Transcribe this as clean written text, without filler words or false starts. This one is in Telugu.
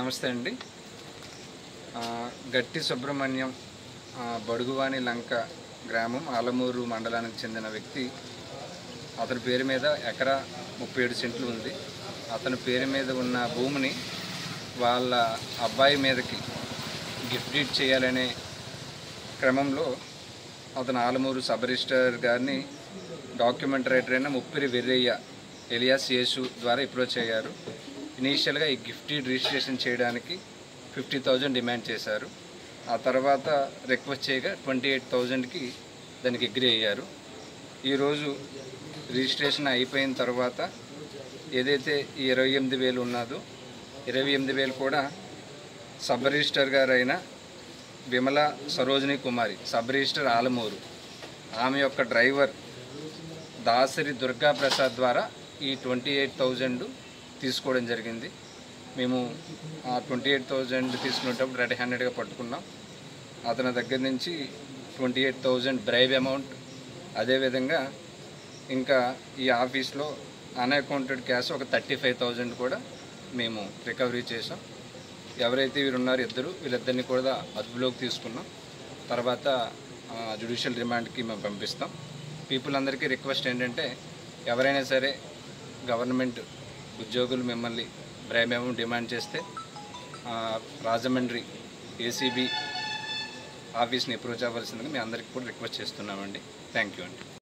నమస్తే అండి. గట్టి సుబ్రహ్మణ్యం బడుగువాని లంక గ్రామం ఆలమూరు మండలానికి చెందిన వ్యక్తి. అతని పేరు మీద ఎకరా 37 సెంట్లు ఉంది. అతని పేరు మీద ఉన్న భూమిని వాళ్ళ అబ్బాయి మీదకి గిఫ్ట్ డీడ్ చేయాలనే క్రమంలో అతను ఆలమూరు సబ్ రిజిస్టర్ గారిని డాక్యుమెంట్ రైటర్ అయిన ముప్పిరి వెర్రయ్య ఎలియాస్ యేసు ద్వారా అప్రోచ్ అయ్యారు. ఇనీషియల్గా ఈ గిఫ్ట్ డీడ్ రిజిస్ట్రేషన్ చేయడానికి 50,000 డిమాండ్ చేశారు. ఆ తర్వాత రిక్వెస్ట్ చేయగా 28,000కి దానికి అగ్రీ అయ్యారు. ఈరోజు రిజిస్ట్రేషన్ అయిపోయిన తర్వాత ఏదైతే ఈ 28,000 ఉన్నదో 28,000 కూడా సబ్ రిజిస్టర్ గారైన విమల సరోజిని కుమారి, సబ్ రిజిస్టర్ ఆలమూరు, ఆమె యొక్క డ్రైవర్ దాసరి దుర్గా ప్రసాద్ ద్వారా ఈ 28,000 తీసుకోవడం జరిగింది. మేము ఆ 28,000 తీసుకునేటప్పుడు రెడ్ హ్యాండెడ్గా పట్టుకున్నాం. అతని దగ్గర నుంచి 28,000 బ్రైబ్ అమౌంట్, అదేవిధంగా ఇంకా ఈ ఆఫీస్లో అన్అకౌంటెడ్ క్యాష్ ఒక 35,000 కూడా మేము రికవరీ చేసాం. ఎవరైతే వీరున్నారో వీళ్ళిద్దరిని కూడా అదుపులోకి తీసుకున్నాం. తర్వాత జ్యుడిషియల్ రిమాండ్కి మేము పంపిస్తాం. పీపుల్ అందరికీ రిక్వెస్ట్ ఏంటంటే, ఎవరైనా సరే గవర్నమెంట్ ఉద్యోగులు మిమ్మల్ని బ్రైబ్ అమౌంట్ డిమాండ్ చేస్తే రాజమండ్రి ఏసీబీ ఆఫీస్ని అప్రోచ్ అవ్వాల్సిందిగా మీ అందరికీ కూడా రిక్వెస్ట్ చేస్తున్నామండి. థ్యాంక్ యూ అండి.